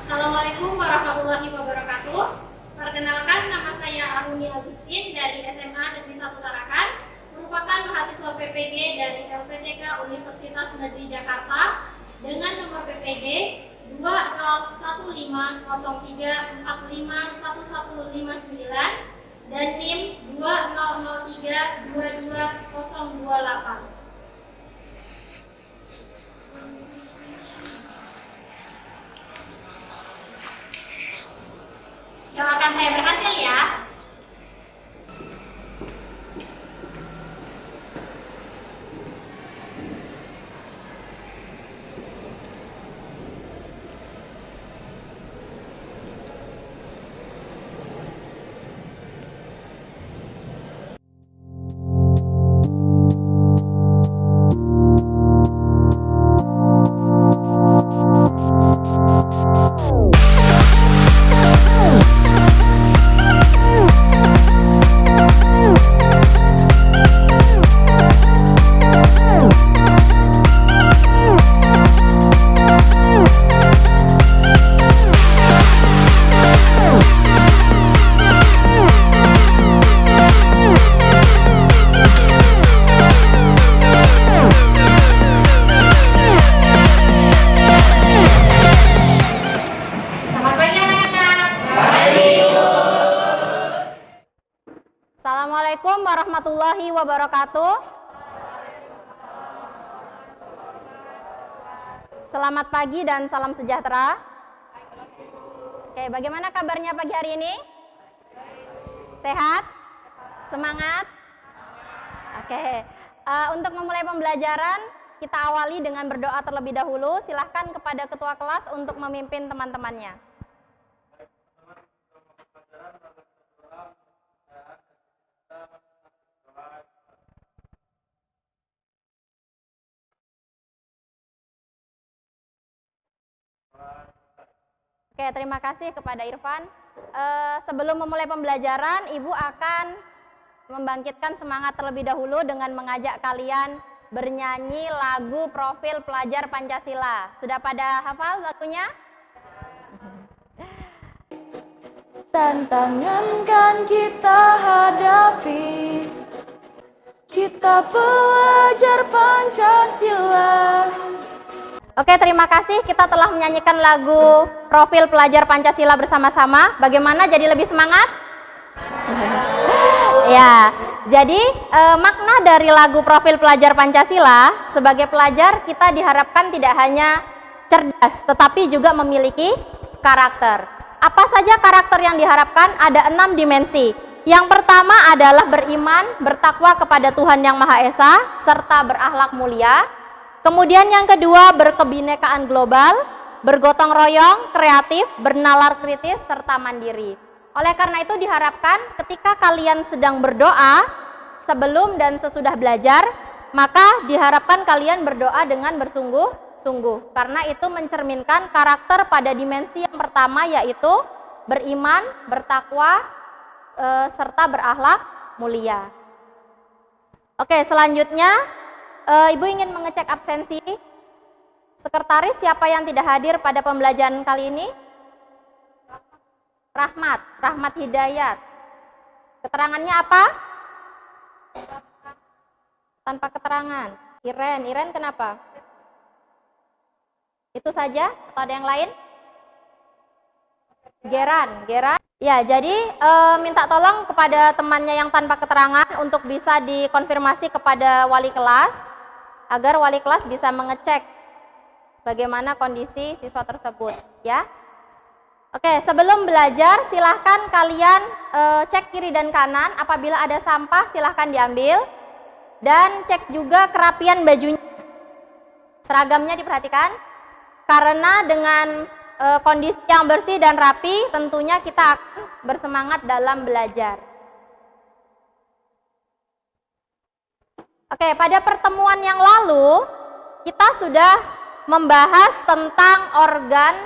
Assalamualaikum warahmatullahi wabarakatuh. Perkenalkan, nama saya Aruni Agustin dari SMA Negeri 1 Tarakan, merupakan mahasiswa PPG dari LPTK Universitas Negeri Jakarta dengan nomor PPG 20015034511159 dan NIM 2003222028. Doakan saya berhasil ya. Assalamualaikum warahmatullahi wabarakatuh. Selamat pagi dan salam sejahtera. Oke, bagaimana kabarnya pagi hari ini? Sehat? Semangat? Oke, untuk memulai pembelajaran, kita awali dengan berdoa terlebih dahulu. Silahkan kepada ketua kelas untuk memimpin teman-temannya. Oke, terima kasih kepada Irfan. Sebelum memulai pembelajaran, Ibu akan membangkitkan semangat terlebih dahulu dengan mengajak kalian bernyanyi lagu Profil Pelajar Pancasila. Sudah pada hafal lagunya? Tantangan kan kita hadapi, kita pelajar Pancasila. Oke, terima kasih. Kita telah menyanyikan lagu Profil Pelajar Pancasila bersama-sama. Bagaimana, jadi lebih semangat? Ya, jadi makna dari lagu Profil Pelajar Pancasila, sebagai pelajar kita diharapkan tidak hanya cerdas, tetapi juga memiliki karakter. Apa saja karakter yang diharapkan? Ada 6 dimensi. Yang pertama adalah beriman, bertakwa kepada Tuhan Yang Maha Esa, serta berakhlak mulia. Kemudian yang kedua, berkebinekaan global, bergotong royong, kreatif, bernalar kritis, serta mandiri. Oleh karena itu diharapkan ketika kalian sedang berdoa, sebelum dan sesudah belajar, maka diharapkan kalian berdoa dengan bersungguh-sungguh. Karena itu mencerminkan karakter pada dimensi yang pertama, yaitu beriman, bertakwa, serta berakhlak mulia. Oke, selanjutnya Ibu ingin mengecek absensi. Sekretaris siapa yang tidak hadir pada pembelajaran kali ini? Rahmat Hidayat. Keterangannya apa? Tanpa keterangan. Iren kenapa? Itu saja atau ada yang lain? Geran. Ya, jadi minta tolong kepada temannya yang tanpa keterangan untuk bisa dikonfirmasi kepada wali kelas, agar wali kelas bisa mengecek bagaimana kondisi siswa tersebut, ya. Oke, sebelum belajar silahkan kalian cek kiri dan kanan. Apabila ada sampah silahkan diambil, dan cek juga kerapian bajunya. Seragamnya diperhatikan, karena dengan kondisi yang bersih dan rapi tentunya kita akan bersemangat dalam belajar. Oke, pada pertemuan yang lalu kita sudah membahas tentang organ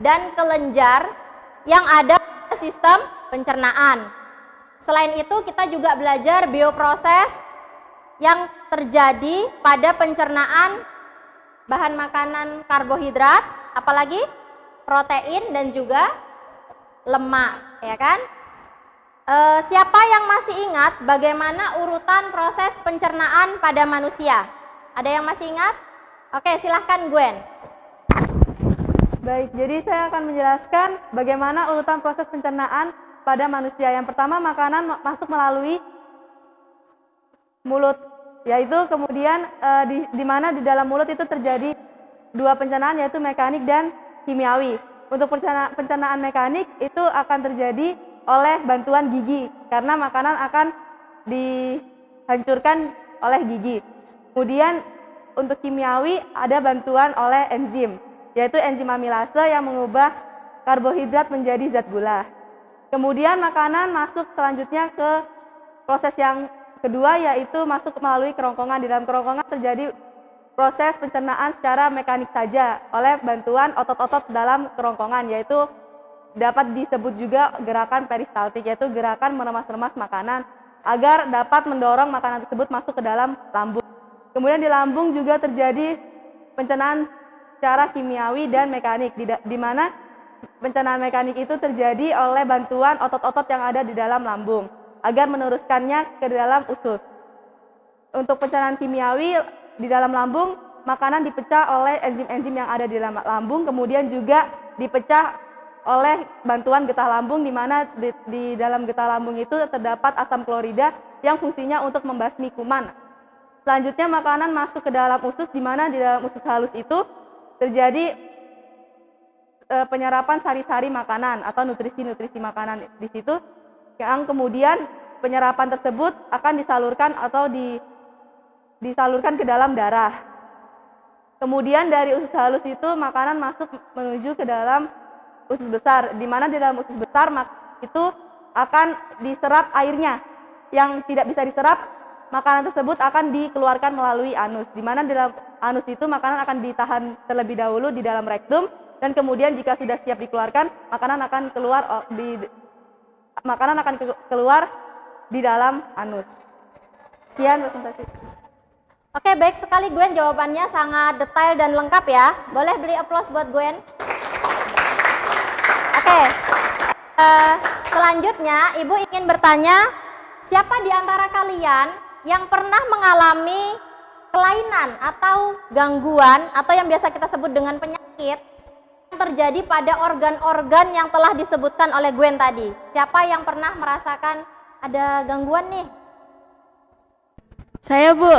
dan kelenjar yang ada pada sistem pencernaan. Selain itu kita juga belajar bioproses yang terjadi pada pencernaan bahan makanan karbohidrat, apalagi protein, dan juga lemak, ya kan? Siapa yang masih ingat bagaimana urutan proses pencernaan pada manusia? Ada yang masih ingat? Oke, silahkan Gwen. Baik, jadi saya akan menjelaskan bagaimana urutan proses pencernaan pada manusia. Yang pertama, makanan masuk melalui mulut, yaitu kemudian di mana di dalam mulut itu terjadi dua pencernaan, yaitu mekanik dan kimiawi. Untuk pencernaan mekanik itu akan terjadi oleh bantuan gigi, karena makanan akan dihancurkan oleh gigi. Kemudian untuk kimiawi ada bantuan oleh enzim, yaitu enzim amilase yang mengubah karbohidrat menjadi zat gula. Kemudian makanan masuk selanjutnya ke proses yang kedua, yaitu masuk melalui kerongkongan. Di dalam kerongkongan terjadi proses pencernaan secara mekanik saja oleh bantuan otot-otot dalam kerongkongan, yaitu dapat disebut juga gerakan peristaltik, yaitu gerakan meremas-remas makanan agar dapat mendorong makanan tersebut masuk ke dalam lambung. Kemudian di lambung juga terjadi pencernaan secara kimiawi dan mekanik, di mana pencernaan mekanik itu terjadi oleh bantuan otot-otot yang ada di dalam lambung agar meneruskannya ke dalam usus. Untuk pencernaan kimiawi di dalam lambung, makanan dipecah oleh enzim-enzim yang ada di dalam lambung, kemudian juga dipecah oleh bantuan getah lambung, di mana di dalam getah lambung itu terdapat asam klorida yang fungsinya untuk membasmi kuman. Selanjutnya makanan masuk ke dalam usus, di mana di dalam usus halus itu terjadi penyerapan sari-sari makanan atau nutrisi-nutrisi makanan di situ, yang kemudian penyerapan tersebut akan disalurkan atau disalurkan ke dalam darah. Kemudian dari usus halus itu makanan masuk menuju ke dalam usus besar, di mana di dalam usus besar itu akan diserap airnya. Yang tidak bisa diserap, makanan tersebut akan dikeluarkan melalui anus, di mana di dalam anus itu makanan akan ditahan terlebih dahulu di dalam rektum, dan kemudian jika sudah siap dikeluarkan, makanan akan keluar di dalam anus. Sekian presentasi. Oke, baik sekali Gwen, jawabannya sangat detail dan lengkap ya. Boleh beri aplaus buat Gwen. Oke, selanjutnya Ibu ingin bertanya, siapa di antara kalian yang pernah mengalami kelainan atau gangguan atau yang biasa kita sebut dengan penyakit yang terjadi pada organ-organ yang telah disebutkan oleh Gwen tadi? Siapa yang pernah merasakan ada gangguan nih? Saya, Bu.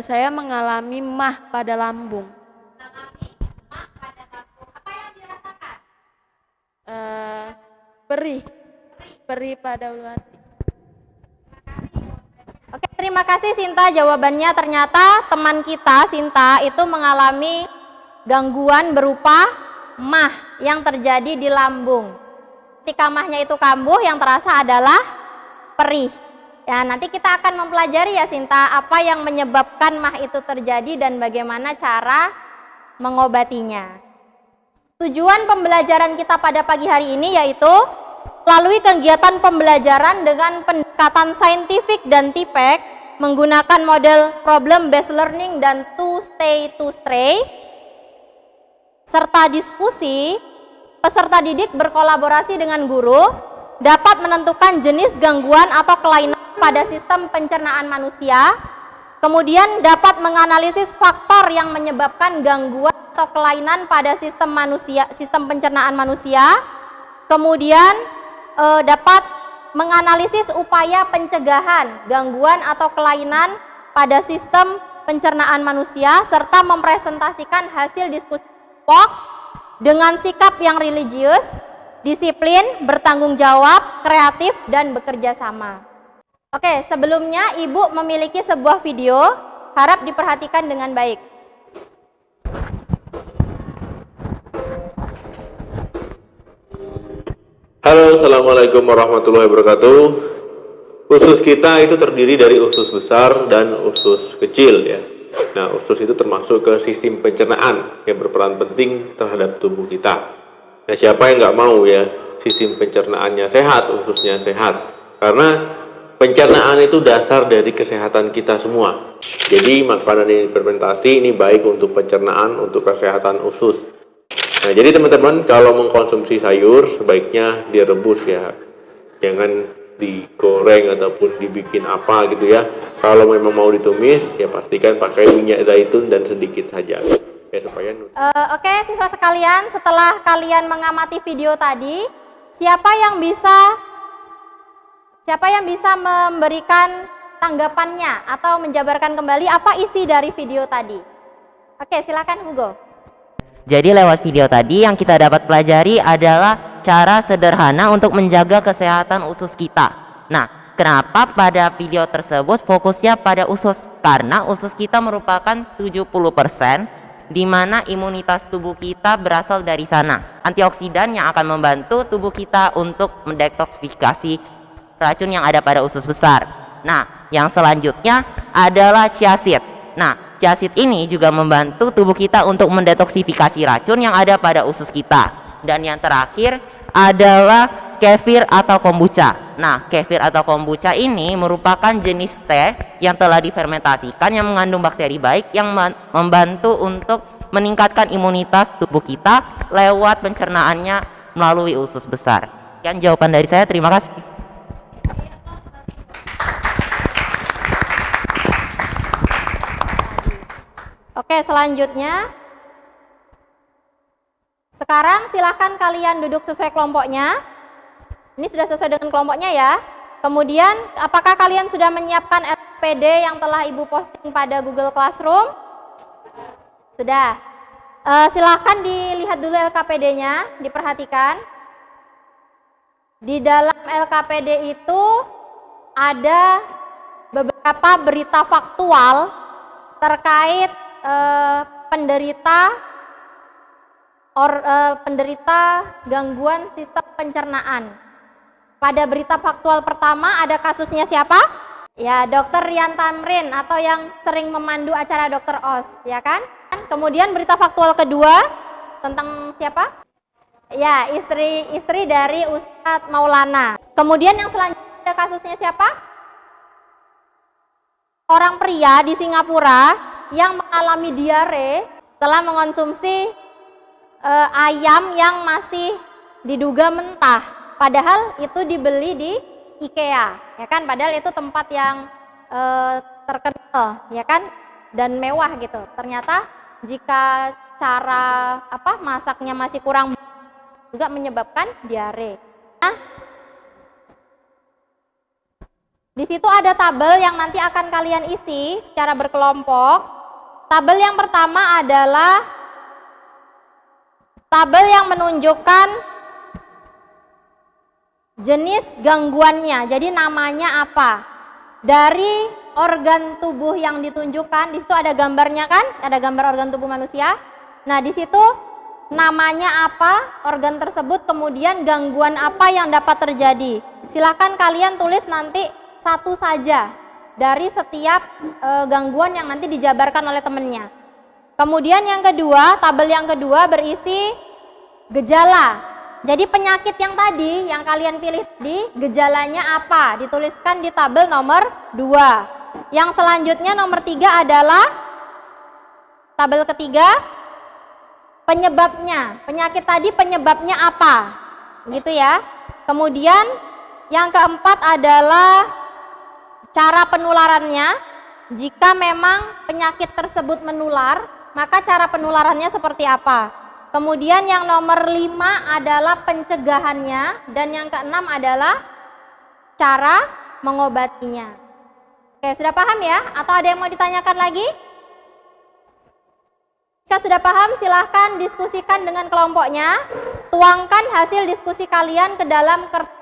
Saya mengalami mah pada lambung. Perih pada ulu hati. Oke, terima kasih Sinta, jawabannya ternyata teman kita Sinta itu mengalami gangguan berupa mah yang terjadi di lambung. Ketika mahnya itu kambuh, yang terasa adalah perih. Ya, nanti kita akan mempelajari ya Sinta, apa yang menyebabkan mah itu terjadi dan bagaimana cara mengobatinya. Tujuan pembelajaran kita pada pagi hari ini yaitu melalui kegiatan pembelajaran dengan pendekatan saintifik dan TPEC menggunakan model problem based learning dan to stray serta diskusi, peserta didik berkolaborasi dengan guru dapat menentukan jenis gangguan atau kelainan pada sistem pencernaan manusia, kemudian dapat menganalisis faktor yang menyebabkan gangguan atau kelainan pada sistem pencernaan manusia, kemudian dapat menganalisis upaya pencegahan gangguan atau kelainan pada sistem pencernaan manusia, serta mempresentasikan hasil diskusi kelompok dengan sikap yang religius, disiplin, bertanggung jawab, kreatif, dan bekerja sama. Oke, sebelumnya Ibu memiliki sebuah video, harap diperhatikan dengan baik. Halo, Assalamualaikum warahmatullahi wabarakatuh. Usus kita itu terdiri dari usus besar dan usus kecil ya. Nah, usus itu termasuk ke sistem pencernaan yang berperan penting terhadap tubuh kita. Nah, siapa yang nggak mau ya sistem pencernaannya sehat, ususnya sehat? Karena pencernaan itu dasar dari kesehatan kita semua. Jadi makanan yang difermentasi ini baik untuk pencernaan, untuk kesehatan usus. Nah, jadi teman-teman kalau mengkonsumsi sayur sebaiknya direbus ya, jangan digoreng ataupun dibikin apa gitu ya. Kalau memang mau ditumis ya pastikan pakai minyak zaitun dan sedikit saja ya supaya Oke, siswa sekalian, setelah kalian mengamati video tadi, siapa yang bisa memberikan tanggapannya atau menjabarkan kembali apa isi dari video tadi? Oke, silakan Hugo. Jadi lewat video tadi yang kita dapat pelajari adalah cara sederhana untuk menjaga kesehatan usus kita. Nah, kenapa pada video tersebut fokusnya pada usus? Karena usus kita merupakan 70% di mana imunitas tubuh kita berasal dari sana. Antioksidan yang akan membantu tubuh kita untuk mendetoksifikasi racun yang ada pada usus besar. Nah, yang selanjutnya adalah chiasid. Nah, chiasid ini juga membantu tubuh kita untuk mendetoksifikasi racun yang ada pada usus kita. Dan yang terakhir adalah kefir atau kombucha. Nah, kefir atau kombucha ini merupakan jenis teh yang telah difermentasikan yang mengandung bakteri baik yang membantu untuk meningkatkan imunitas tubuh kita lewat pencernaannya melalui usus besar. Sekian jawaban dari saya, terima kasih. Oke, selanjutnya. Sekarang silahkan kalian duduk sesuai kelompoknya. Ini sudah sesuai dengan kelompoknya ya. Kemudian, apakah kalian sudah menyiapkan LKPD yang telah Ibu posting pada Google Classroom? Sudah. Silahkan dilihat dulu LKPD-nya, diperhatikan. Di dalam LKPD itu ada beberapa berita faktual terkait penderita gangguan sistem pencernaan. Pada berita faktual pertama ada kasusnya siapa? Ya, Dr. Rian Tamrin atau yang sering memandu acara Dr. Oz, ya kan? Kemudian berita faktual kedua tentang siapa? Ya, istri dari Ustadz Maulana. Kemudian yang selanjutnya ada kasusnya siapa? Orang pria di Singapura yang mengalami diare setelah mengonsumsi ayam yang masih diduga mentah, padahal itu dibeli di IKEA, ya kan? Padahal itu tempat yang terkenal, ya kan? Dan mewah gitu. Ternyata jika cara masaknya masih kurang juga menyebabkan diare. Nah, di situ ada tabel yang nanti akan kalian isi secara berkelompok. Tabel yang pertama adalah tabel yang menunjukkan jenis gangguannya. Jadi namanya apa? Dari organ tubuh yang ditunjukkan, di situ ada gambarnya kan? Ada gambar organ tubuh manusia. Nah, di situ namanya apa organ tersebut, kemudian gangguan apa yang dapat terjadi. Silakan kalian tulis nanti satu saja dari setiap gangguan yang nanti dijabarkan oleh temennya. Kemudian yang kedua, tabel yang kedua berisi gejala. Jadi penyakit yang tadi yang kalian pilih tadi, gejalanya apa? Dituliskan di tabel nomor 2. Yang selanjutnya nomor 3 adalah tabel ketiga, penyebabnya. Penyakit tadi penyebabnya apa? Gitu ya. Kemudian yang keempat adalah cara penularannya. Jika memang penyakit tersebut menular, maka cara penularannya seperti apa? Kemudian yang nomor 5 adalah pencegahannya, dan yang keenam adalah cara mengobatinya. Oke, sudah paham ya? Atau ada yang mau ditanyakan lagi? Jika sudah paham, silahkan diskusikan dengan kelompoknya. Tuangkan hasil diskusi kalian ke dalam kertas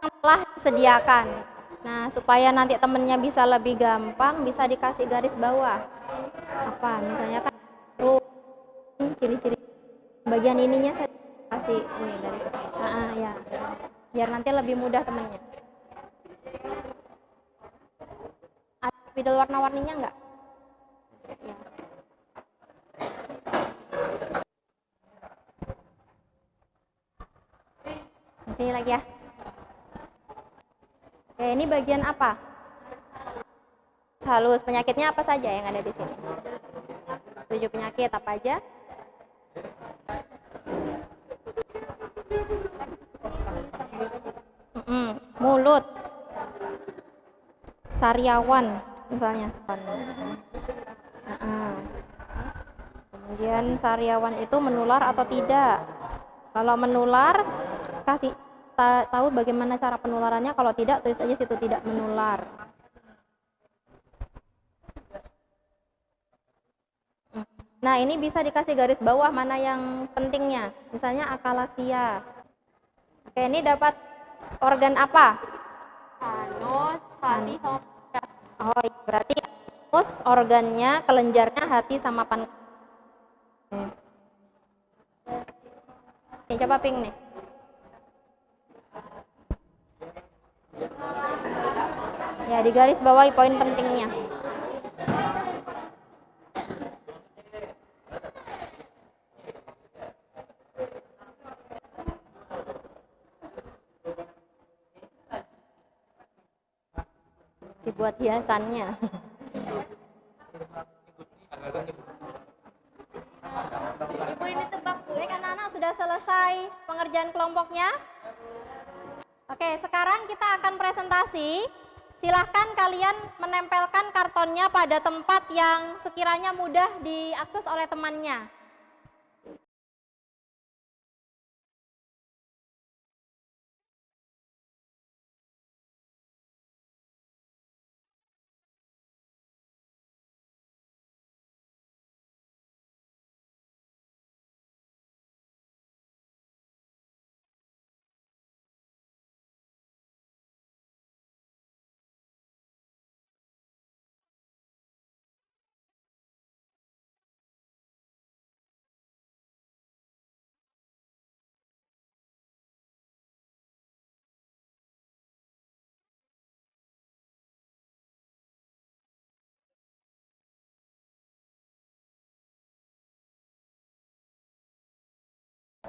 yang telah disediakan. Nah, supaya nanti temennya bisa lebih gampang, bisa dikasih garis bawah. Apa? Misalnya kan ciri-ciri bagian ininya saya kasih ini garis. Ya. Biar nanti lebih mudah temennya. Ada spidol warna-warninya enggak? Ya. Sini lagi ya. Oke, ini bagian apa? Halus. Penyakitnya apa saja yang ada di sini? 7 penyakit apa aja? mulut. Sariawan misalnya. Kemudian sariawan itu menular atau tidak? Kalau menular, kasih tahu bagaimana cara penularannya. Kalau tidak, tulis aja situ tidak menular. Nah, ini bisa dikasih garis bawah mana yang pentingnya. Misalnya akalasia. Oke, ini dapat organ apa? Anus, hati, Oh, berarti anus organnya, kelenjarnya hati sama pankreas. Nih, coba ping nih. Ya, di garis bawahi poin pentingnya. Dibuat hiasannya. Ibu ini tebak Bu, kan anak sudah selesai pengerjaan kelompoknya? Oke, sekarang kita akan presentasi. Silahkan kalian menempelkan kartonnya pada tempat yang sekiranya mudah diakses oleh temannya.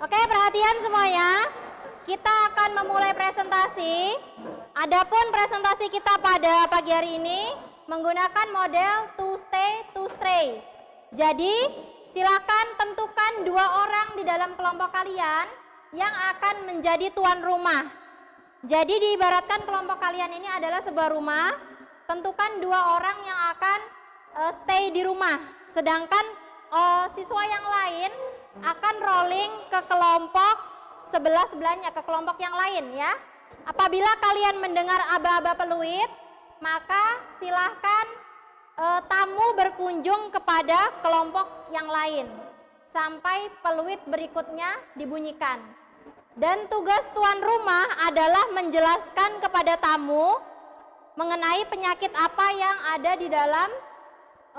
Oke, perhatian semuanya. Kita akan memulai presentasi. Adapun presentasi kita pada pagi hari ini menggunakan model to stay, to stray. Jadi, silakan tentukan 2 orang di dalam kelompok kalian yang akan menjadi tuan rumah. Jadi, diibaratkan kelompok kalian ini adalah sebuah rumah. Tentukan 2 orang yang akan stay di rumah. Sedangkan siswa yang lain akan rolling ke kelompok sebelahnya, ke kelompok yang lain ya. Apabila kalian mendengar aba-aba peluit, maka silahkan tamu berkunjung kepada kelompok yang lain sampai peluit berikutnya dibunyikan. Dan tugas tuan rumah adalah menjelaskan kepada tamu mengenai penyakit apa yang ada di dalam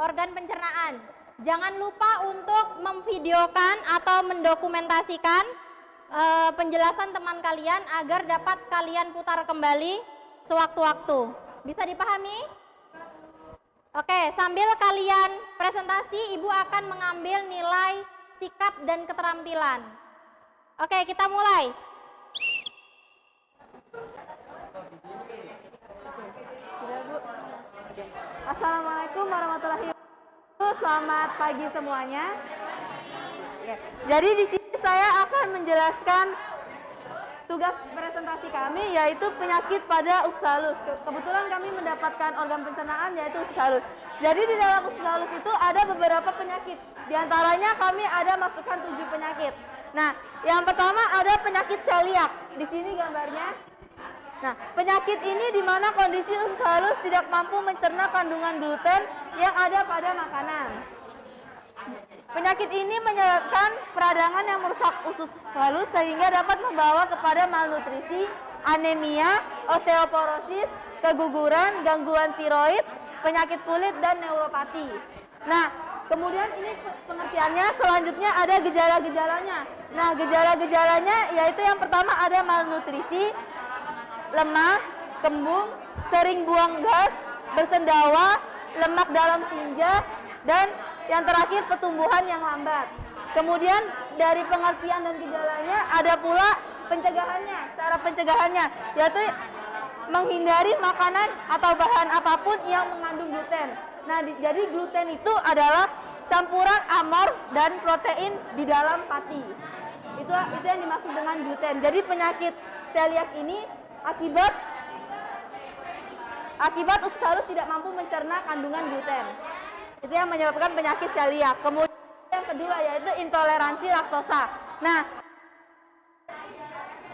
organ pencernaan. Jangan lupa untuk memvideokan atau mendokumentasikan penjelasan teman kalian agar dapat kalian putar kembali sewaktu-waktu. Bisa dipahami? Oke, sambil kalian presentasi, Ibu akan mengambil nilai sikap dan keterampilan. Oke, kita mulai. Assalamualaikum warahmatullahi wabarakatuh. Selamat pagi semuanya. Ya, jadi di sini saya akan menjelaskan tugas presentasi kami, yaitu penyakit pada usus halus. Kebetulan kami mendapatkan organ pencernaan yaitu usus halus. Jadi di dalam usus halus itu ada beberapa penyakit. Di antaranya kami ada masukkan 7 penyakit. Nah, yang pertama ada penyakit celiak. Di sini gambarnya. Nah, penyakit ini di mana kondisi usus halus tidak mampu mencerna kandungan gluten yang ada pada makanan. Penyakit ini menyebabkan peradangan yang merusak usus halus sehingga dapat membawa kepada malnutrisi, anemia, osteoporosis, keguguran, gangguan tiroid, penyakit kulit, dan neuropati. Nah, kemudian ini pengertiannya, selanjutnya ada gejala-gejalanya. Nah, gejala-gejalanya yaitu yang pertama ada malnutrisi, lemah, kembung, sering buang gas, bersendawa, lemak dalam tinja, dan yang terakhir pertumbuhan yang lambat. Kemudian dari pengertian dan gejalanya ada pula pencegahannya. Cara pencegahannya yaitu menghindari makanan atau bahan apapun yang mengandung gluten. Nah, jadi gluten itu adalah campuran amor dan protein di dalam pati. Itu yang dimaksud dengan gluten. Jadi penyakit celiak ini akibat akibat usus halus tidak mampu mencerna kandungan gluten. Itu yang menyebabkan penyakit celiak. Kemudian yang kedua yaitu intoleransi laktosa. Nah,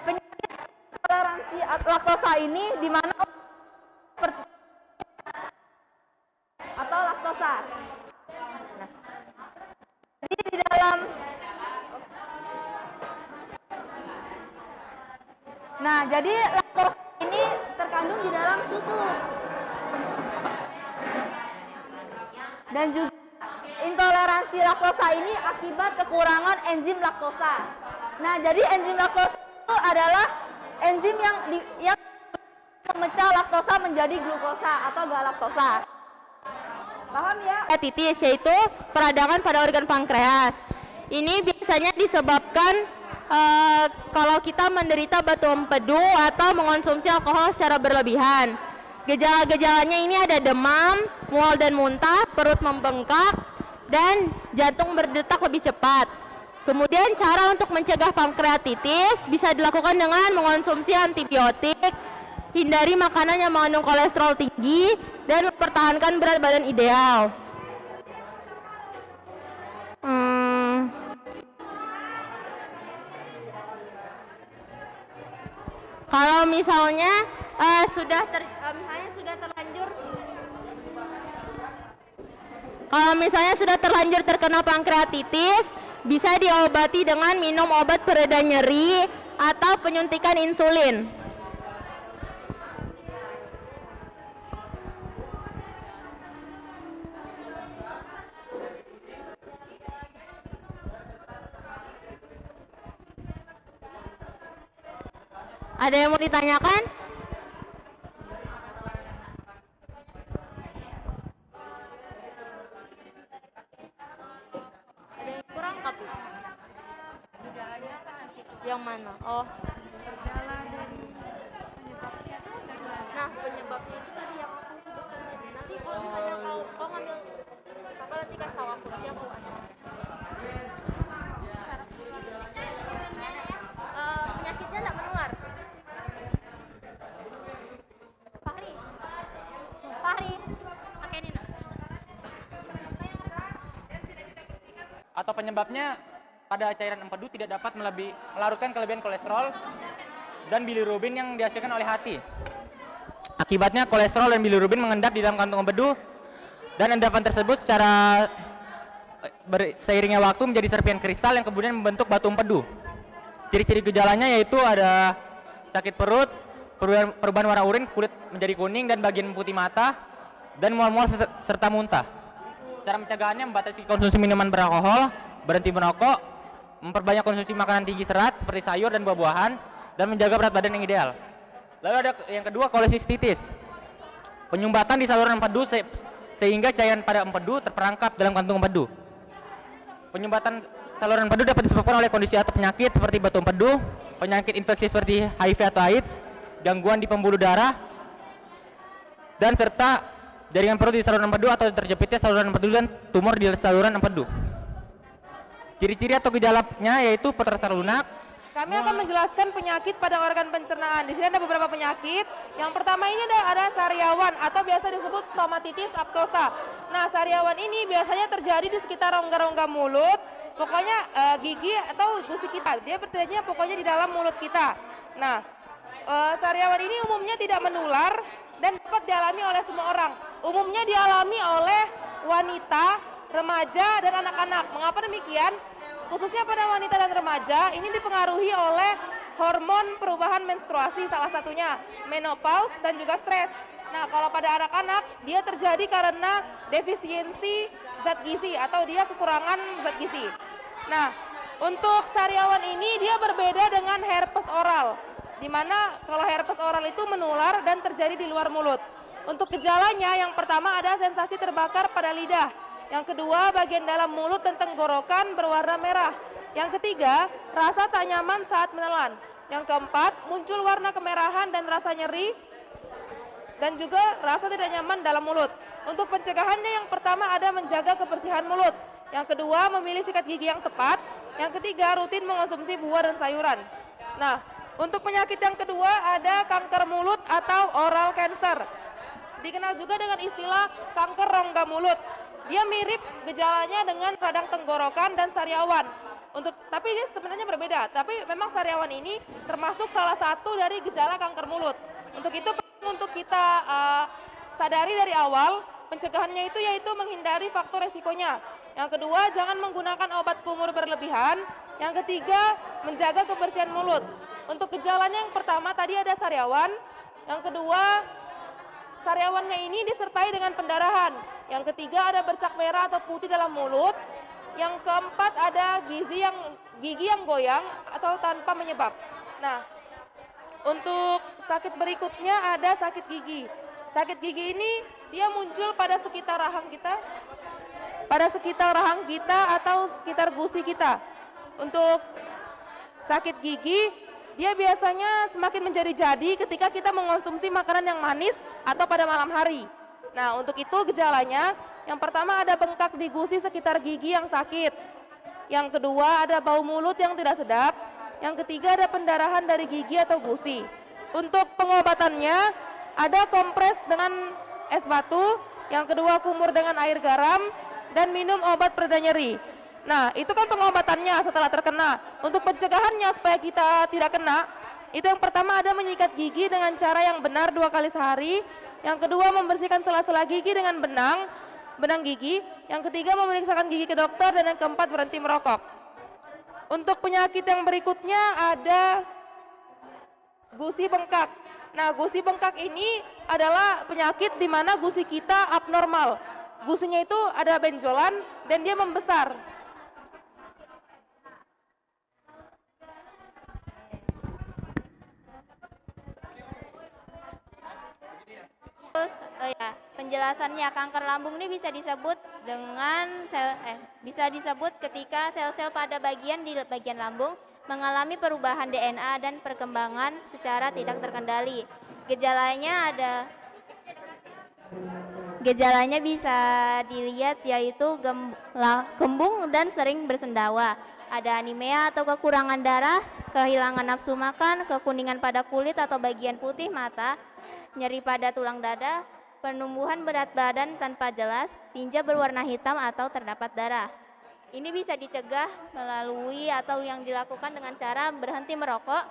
penyakit intoleransi laktosa ini di mana atau laktosa. Jadi di dalam jadi laktosa ini terkandung di dalam susu. Dan juga intoleransi laktosa ini akibat kekurangan enzim laktosa. Nah, jadi enzim laktosa itu adalah enzim yang memecah laktosa menjadi glukosa atau galaktosa. Paham ya? Hepatitis yaitu peradangan pada organ pankreas. Ini biasanya disebabkan kalau kita menderita batu empedu atau mengonsumsi alkohol secara berlebihan. Gejala-gejalanya ini ada demam, mual dan muntah, perut membengkak, dan jantung berdetak lebih cepat. Kemudian cara untuk mencegah pankreatitis bisa dilakukan dengan mengonsumsi antibiotik, hindari makanan yang mengandung kolesterol tinggi, dan mempertahankan berat badan ideal. Kalau misalnya sudah terlanjur terkena pankreatitis, bisa diobati dengan minum obat pereda nyeri atau penyuntikan insulin. Ada yang mau ditanyakan? Ada yang kurang nggak, Bu? Yang mana? Oh, nah penyebabnya itu tadi yang aku sebutkan tadi. Nanti kalau misalnya kau ngambil apa nanti kasih tahu aku, nanti aku ada. Penyakitnya tidak menular. Fahri, pakai ini nak. Atau penyebabnya pada cairan empedu tidak dapat melarutkan kelebihan kolesterol dan bilirubin yang dihasilkan oleh hati. Akibatnya kolesterol dan bilirubin mengendap di dalam kantung empedu dan endapan tersebut secara seiringnya waktu menjadi serpian kristal yang kemudian membentuk batu empedu. Ciri-ciri gejalanya yaitu ada sakit perut, perubahan warna urin, kulit menjadi kuning dan bagian putih mata, dan mual-mual serta muntah. Cara mencegahannya membatasi konsumsi minuman beralkohol, berhenti merokok, memperbanyak konsumsi makanan tinggi serat seperti sayur dan buah-buahan, dan menjaga berat badan yang ideal. Lalu ada yang kedua, kolesistitis. Penyumbatan di saluran empedu sehingga cairan pada empedu terperangkap dalam kantung empedu. Penyumbatan saluran empedu dapat disebabkan oleh kondisi atau penyakit seperti batu empedu, penyakit infeksi seperti HIV atau AIDS, gangguan di pembuluh darah, dan serta jaringan perut di saluran empedu atau terjepitnya saluran empedu dan tumor di saluran empedu. Ciri-ciri atau gejalanya yaitu perterasa lunak. Kami akan menjelaskan penyakit pada organ pencernaan. Di sini ada beberapa penyakit. Yang pertama ini ada sariawan atau biasa disebut stomatitis aftosa. Nah, sariawan ini biasanya terjadi di sekitar rongga-rongga mulut, pokoknya gigi atau gusi kita. Dia terjadinya pokoknya di dalam mulut kita. Nah, sariawan ini umumnya tidak menular dan dapat dialami oleh semua orang. Umumnya dialami oleh wanita, remaja, dan anak-anak. Mengapa demikian? Khususnya pada wanita dan remaja, ini dipengaruhi oleh hormon perubahan menstruasi, salah satunya menopause dan juga stres. Nah, kalau pada anak-anak, dia terjadi karena defisiensi zat gizi atau dia kekurangan zat gizi. Nah, untuk sariawan ini dia berbeda dengan herpes oral, di mana kalau herpes oral itu menular dan terjadi di luar mulut. Untuk gejalanya, yang pertama ada sensasi terbakar pada lidah. Yang kedua, bagian dalam mulut dan tenggorokan berwarna merah. Yang ketiga, rasa tak nyaman saat menelan. Yang keempat, muncul warna kemerahan dan rasa nyeri, dan juga rasa tidak nyaman dalam mulut. Untuk pencegahannya, yang pertama ada menjaga kebersihan mulut. Yang kedua, memilih sikat gigi yang tepat. Yang ketiga, rutin mengonsumsi buah dan sayuran. Nah, untuk penyakit yang kedua ada kanker mulut atau oral cancer. dikenal juga dengan istilah kanker rongga mulut. Dia mirip gejalanya dengan radang tenggorokan dan sariawan. Tapi dia sebenarnya berbeda. Tapi memang sariawan ini termasuk salah satu dari gejala kanker mulut. Untuk itu penting untuk kita sadari dari awal, pencegahannya itu yaitu menghindari faktor resikonya. Yang kedua, jangan menggunakan obat kumur berlebihan. Yang ketiga, menjaga kebersihan mulut. Untuk gejalanya yang pertama tadi ada sariawan. Yang kedua, sariawannya ini disertai dengan pendarahan. Yang ketiga ada bercak merah atau putih dalam mulut. Yang keempat ada gigi yang goyang atau tanpa menyebab. Nah, untuk sakit berikutnya ada sakit gigi. Sakit gigi ini dia muncul pada sekitar rahang kita, atau sekitar gusi kita. Untuk sakit gigi, dia biasanya semakin menjadi-jadi ketika kita mengonsumsi makanan yang manis atau pada malam hari. Nah, untuk itu gejalanya, yang pertama ada bengkak di gusi sekitar gigi yang sakit. Yang kedua ada bau mulut yang tidak sedap. Yang ketiga ada pendarahan dari gigi atau gusi. Untuk pengobatannya ada kompres dengan es batu. Yang kedua kumur dengan air garam dan minum obat pereda nyeri. Nah, itu kan pengobatannya setelah terkena. Untuk pencegahannya supaya kita tidak kena, itu yang pertama ada menyikat gigi dengan cara yang benar 2 kali sehari. Yang kedua membersihkan sela-sela gigi dengan benang gigi. Yang ketiga memeriksakan gigi ke dokter. Dan yang keempat berhenti merokok. Untuk penyakit yang berikutnya ada gusi bengkak. Nah, gusi bengkak ini adalah penyakit di mana gusi kita abnormal. Gusinya itu ada benjolan dan dia membesar. Terus penjelasannya kanker lambung ini bisa disebut dengan ketika sel-sel pada di bagian lambung mengalami perubahan DNA dan perkembangan secara tidak terkendali. Gejalanya bisa dilihat yaitu kembung dan sering bersendawa. Ada anemia atau kekurangan darah, kehilangan nafsu makan, kekuningan pada kulit atau bagian putih mata, nyeri pada tulang dada, penumbuhan berat badan tanpa jelas, tinja berwarna hitam atau terdapat darah. Ini bisa dicegah melalui atau yang dilakukan dengan cara berhenti merokok,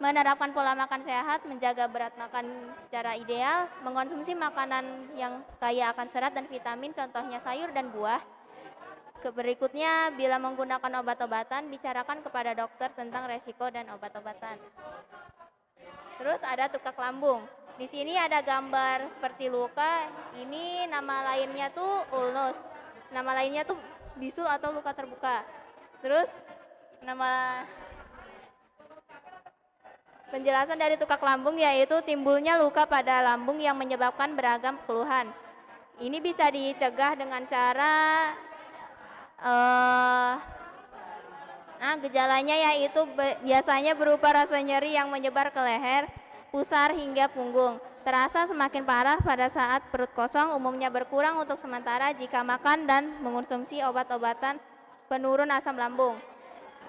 menerapkan pola makan sehat, menjaga berat makan secara ideal, mengonsumsi makanan yang kaya akan serat dan vitamin, contohnya sayur dan buah. Berikutnya, bila menggunakan obat-obatan, bicarakan kepada dokter tentang resiko dan obat-obatan. Terus ada tukak lambung. Di sini ada gambar seperti luka. Ini nama lainnya tuh ulnus. Nama lainnya tuh bisul atau luka terbuka. Terus penjelasan dari tukak lambung yaitu timbulnya luka pada lambung yang menyebabkan beragam keluhan. Ini bisa dicegah dengan cara gejalanya yaitu biasanya berupa rasa nyeri yang menyebar ke leher, pusar hingga punggung. Terasa semakin parah pada saat perut kosong, umumnya berkurang untuk sementara jika makan dan mengonsumsi obat-obatan penurun asam lambung.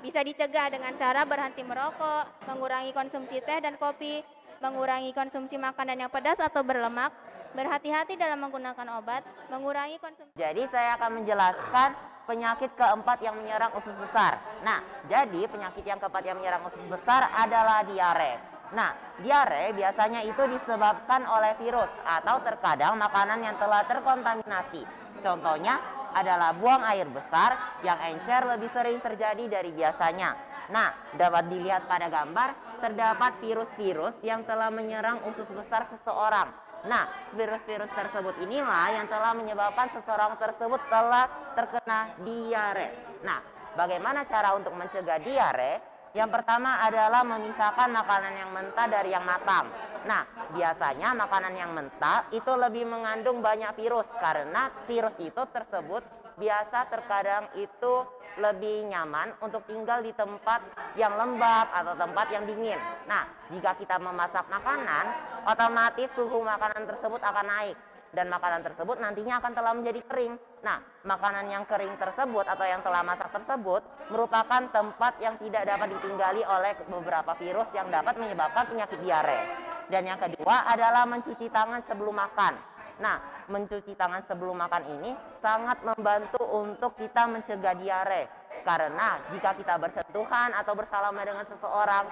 Bisa dicegah dengan cara berhenti merokok, mengurangi konsumsi teh dan kopi, mengurangi konsumsi makanan yang pedas atau berlemak, berhati-hati dalam menggunakan obat, mengurangi konsumsi. Jadi saya akan menjelaskan penyakit keempat yang menyerang usus besar. Nah, jadi penyakit yang keempat yang menyerang usus besar adalah diare. Nah, diare biasanya itu disebabkan oleh virus atau terkadang makanan yang telah terkontaminasi. Contohnya adalah buang air besar yang encer lebih sering terjadi dari biasanya. Nah, dapat dilihat pada gambar, terdapat virus-virus yang telah menyerang usus besar seseorang. Nah, virus-virus tersebut inilah yang telah menyebabkan seseorang tersebut telah terkena diare. Nah, bagaimana cara untuk mencegah diare? Yang pertama adalah memisahkan makanan yang mentah dari yang matang. Nah, biasanya makanan yang mentah itu lebih mengandung banyak virus karena virus itu tersebut biasa terkadang itu lebih nyaman untuk tinggal di tempat yang lembab atau tempat yang dingin. Nah, jika kita memasak makanan, otomatis suhu makanan tersebut akan naik. Dan makanan tersebut nantinya akan telah menjadi kering. Nah, makanan yang kering tersebut atau yang telah masak tersebut merupakan tempat yang tidak dapat ditinggali oleh beberapa virus yang dapat menyebabkan penyakit diare. Dan yang kedua adalah mencuci tangan sebelum makan. Nah, mencuci tangan sebelum makan ini sangat membantu untuk kita mencegah diare. Karena jika kita bersentuhan atau bersalaman dengan seseorang,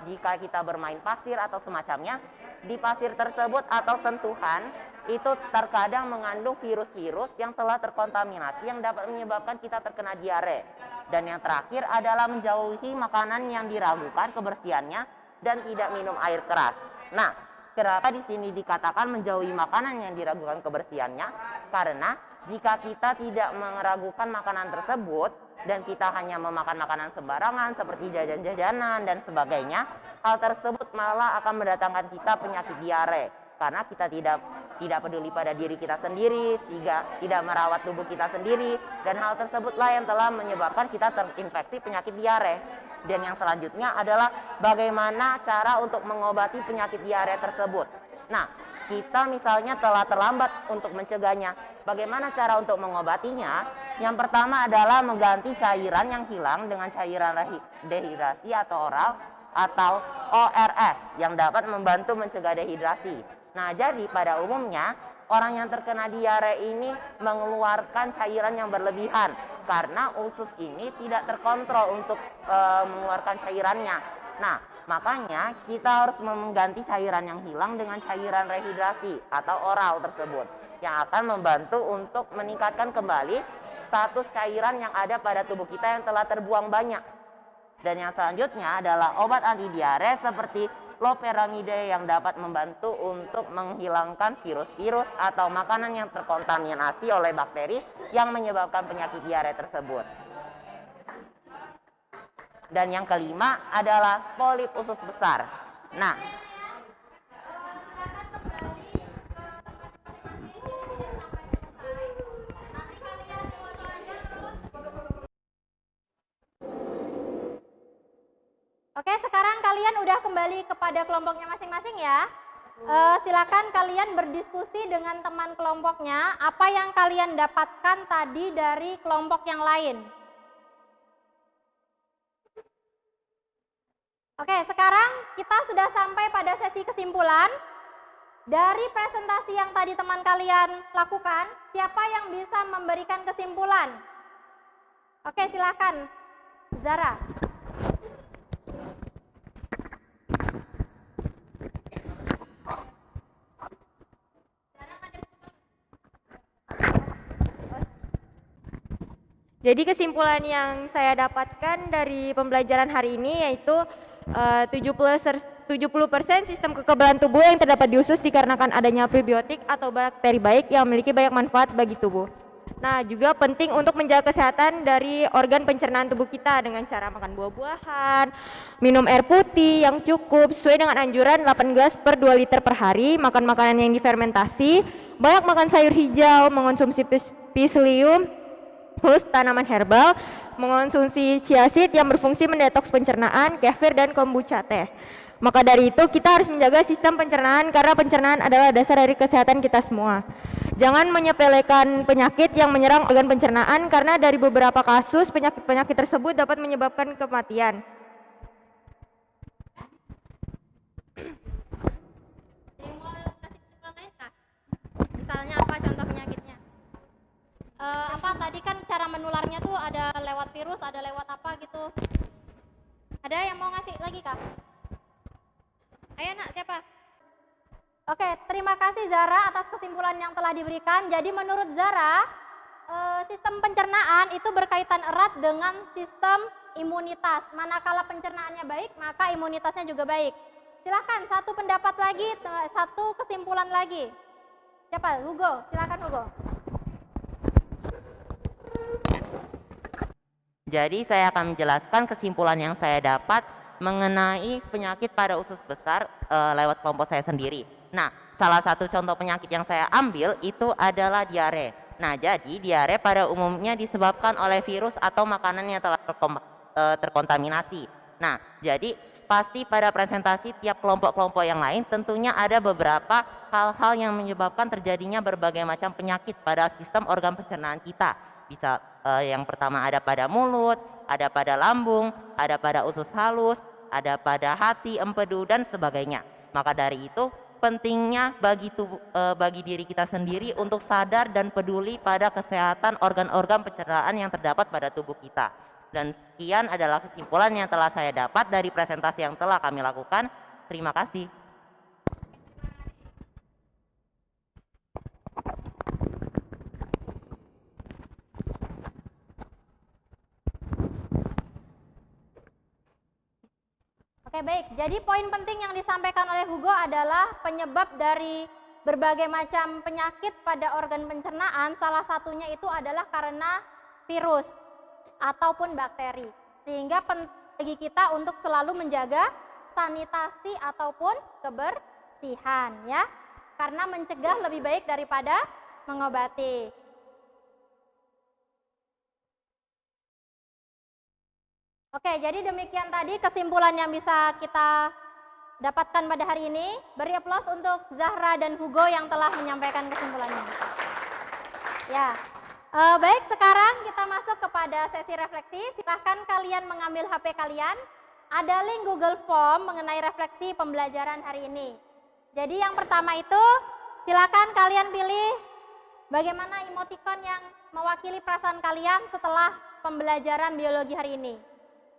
jika kita bermain pasir atau semacamnya, di pasir tersebut atau sentuhan itu terkadang mengandung virus-virus yang telah terkontaminasi yang dapat menyebabkan kita terkena diare. Dan yang terakhir adalah menjauhi makanan yang diragukan kebersihannya dan tidak minum air keras. Nah, kenapa di sini dikatakan menjauhi makanan yang diragukan kebersihannya? Karena jika kita tidak meragukan makanan tersebut dan kita hanya memakan makanan sembarangan seperti jajan-jajanan dan sebagainya, hal tersebut malah akan mendatangkan kita penyakit diare karena kita tidak peduli pada diri kita sendiri, tidak merawat tubuh kita sendiri, dan hal tersebutlah yang telah menyebabkan kita terinfeksi penyakit diare. Dan yang selanjutnya adalah bagaimana cara untuk mengobati penyakit diare tersebut. Nah, kita misalnya telah terlambat untuk mencegahnya. Bagaimana cara untuk mengobatinya? Yang pertama adalah mengganti cairan yang hilang dengan cairan dehidrasi atau oral atau ORS yang dapat membantu mencegah dehidrasi. Nah, jadi pada umumnya orang yang terkena diare ini mengeluarkan cairan yang berlebihan karena usus ini tidak terkontrol untuk mengeluarkan cairannya. Nah, makanya kita harus mengganti cairan yang hilang dengan cairan rehidrasi atau oral tersebut yang akan membantu untuk meningkatkan kembali status cairan yang ada pada tubuh kita yang telah terbuang banyak. Dan yang selanjutnya adalah obat anti diare seperti loperamide yang dapat membantu untuk menghilangkan virus-virus atau makanan yang terkontaminasi oleh bakteri yang menyebabkan penyakit diare tersebut. Dan yang kelima adalah polip usus besar. Nah, oke, sekarang kalian udah kembali kepada kelompoknya masing-masing ya. Silakan kalian berdiskusi dengan teman kelompoknya apa yang kalian dapatkan tadi dari kelompok yang lain. Oke, sekarang kita sudah sampai pada sesi kesimpulan. Dari presentasi yang tadi teman kalian lakukan, siapa yang bisa memberikan kesimpulan? Oke, silakan. Zara. Jadi kesimpulan yang saya dapatkan dari pembelajaran hari ini yaitu 70% sistem kekebalan tubuh yang terdapat di usus dikarenakan adanya prebiotik atau bakteri baik yang memiliki banyak manfaat bagi tubuh. Nah, juga penting untuk menjaga kesehatan dari organ pencernaan tubuh kita dengan cara makan buah-buahan, minum air putih yang cukup sesuai dengan anjuran 8 gelas per 2 liter per hari, makan makanan yang difermentasi, banyak makan sayur hijau, mengonsumsi psyllium, tanaman herbal, mengonsumsi chia seed yang berfungsi mendetoks pencernaan, kefir dan kombucha teh. Maka dari itu kita harus menjaga sistem pencernaan karena pencernaan adalah dasar dari kesehatan kita semua. Jangan menyepelekan penyakit yang menyerang organ pencernaan karena dari beberapa kasus penyakit-penyakit tersebut dapat menyebabkan kematian. Misalnya apa contoh penyakitnya? Apa tadi kan cara menularnya tuh ada lewat virus, ada lewat apa gitu. Ada yang mau ngasih lagi Kak? Ayo nak, siapa? Oke, terima kasih Zara atas kesimpulan yang telah diberikan. Jadi menurut Zara, sistem pencernaan itu berkaitan erat dengan sistem imunitas. Manakala pencernaannya baik, maka imunitasnya juga baik. Silakan satu pendapat lagi, satu kesimpulan lagi. Siapa? Hugo, silakan Hugo. jadi saya akan menjelaskan kesimpulan yang saya dapat mengenai penyakit pada usus besar lewat kelompok saya sendiri. Nah, salah satu contoh penyakit yang saya ambil itu adalah diare. Nah, jadi diare pada umumnya disebabkan oleh virus atau makanan yang telah terkontaminasi. Nah, jadi pasti pada presentasi tiap kelompok-kelompok yang lain tentunya ada beberapa hal-hal yang menyebabkan terjadinya berbagai macam penyakit pada sistem organ pencernaan kita. Bisa yang pertama ada pada mulut, ada pada lambung, ada pada usus halus, ada pada hati, empedu dan sebagainya. Maka dari itu pentingnya bagi diri kita sendiri untuk sadar dan peduli pada kesehatan organ-organ pencernaan yang terdapat pada tubuh kita. Dan sekian adalah kesimpulan yang telah saya dapat dari presentasi yang telah kami lakukan. Terima kasih. Oke, baik. Jadi poin penting yang disampaikan oleh Hugo adalah penyebab dari berbagai macam penyakit pada organ pencernaan, salah satunya itu adalah karena virus ataupun bakteri. Sehingga penting bagi kita untuk selalu menjaga sanitasi ataupun kebersihan ya. Karena mencegah lebih baik daripada mengobati. Oke, jadi demikian tadi kesimpulan yang bisa kita dapatkan pada hari ini. Beri aplaus untuk Zahra dan Hugo yang telah menyampaikan kesimpulannya. Ya, baik, sekarang kita masuk kepada sesi refleksi. Silahkan kalian mengambil HP kalian. Ada link Google Form mengenai refleksi pembelajaran hari ini. Jadi yang pertama itu, silakan kalian pilih bagaimana emoticon yang mewakili perasaan kalian setelah pembelajaran biologi hari ini.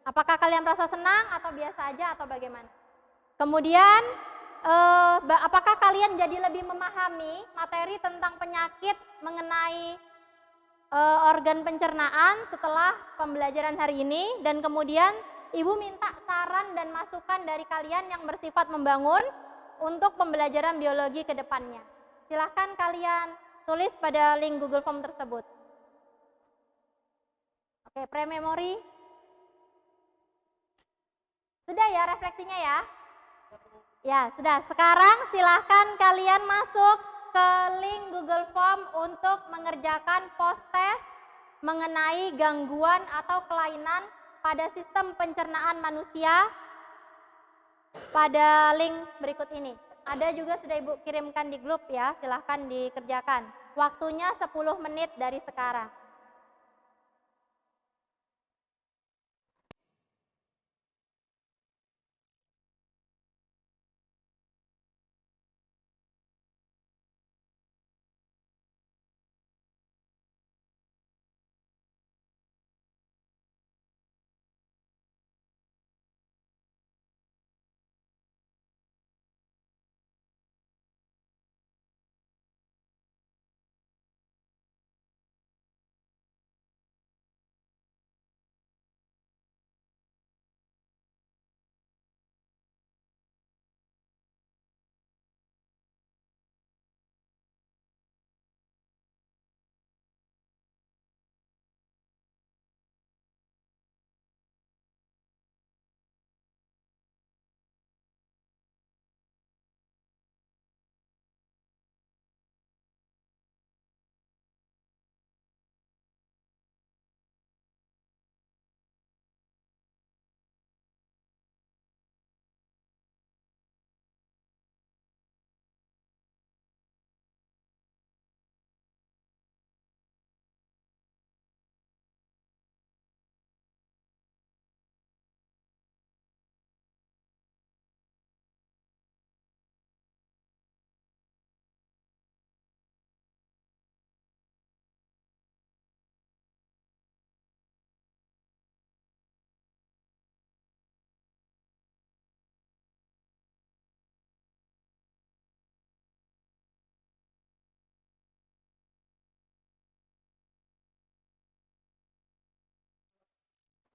Apakah kalian merasa senang atau biasa aja atau bagaimana? Kemudian, apakah kalian jadi lebih memahami materi tentang penyakit mengenai organ pencernaan setelah pembelajaran hari ini? Dan kemudian Ibu minta saran dan masukan dari kalian yang bersifat membangun untuk pembelajaran biologi ke depannya. Silahkan kalian tulis pada link Google Form tersebut. Oke, pre-memory. Sudah ya refleksinya ya? Ya, sudah. Sekarang silahkan kalian masuk ke link Google Form untuk mengerjakan post-test mengenai gangguan atau kelainan pada sistem pencernaan manusia pada link berikut ini. Ada juga sudah Ibu kirimkan di grup ya, silahkan dikerjakan. Waktunya 10 menit dari sekarang.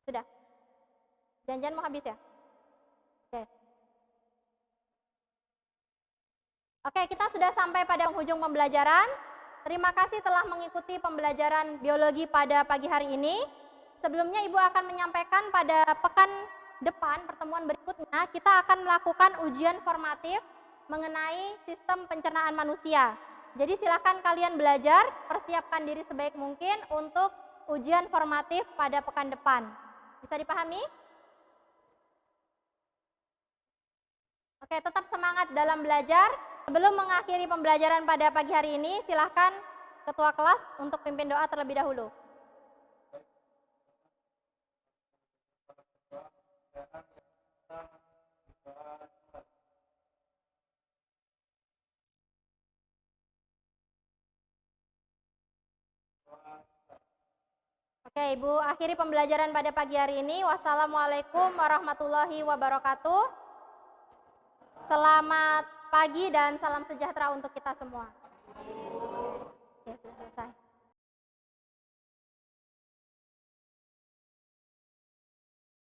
Sudah? Janjian mau habis ya? Oke. Oke, kita sudah sampai pada penghujung pembelajaran. Terima kasih telah mengikuti pembelajaran biologi pada pagi hari ini. Sebelumnya Ibu akan menyampaikan pada pekan depan, pertemuan berikutnya, kita akan melakukan ujian formatif mengenai sistem pencernaan manusia. Jadi silakan kalian belajar, persiapkan diri sebaik mungkin untuk ujian formatif pada pekan depan. Bisa dipahami? Oke, tetap semangat dalam belajar. Sebelum mengakhiri pembelajaran pada pagi hari ini, silahkan ketua kelas untuk pimpin doa terlebih dahulu. Oke, Ibu, akhiri pembelajaran pada pagi hari ini. Wassalamualaikum warahmatullahi wabarakatuh. Selamat pagi dan salam sejahtera untuk kita semua.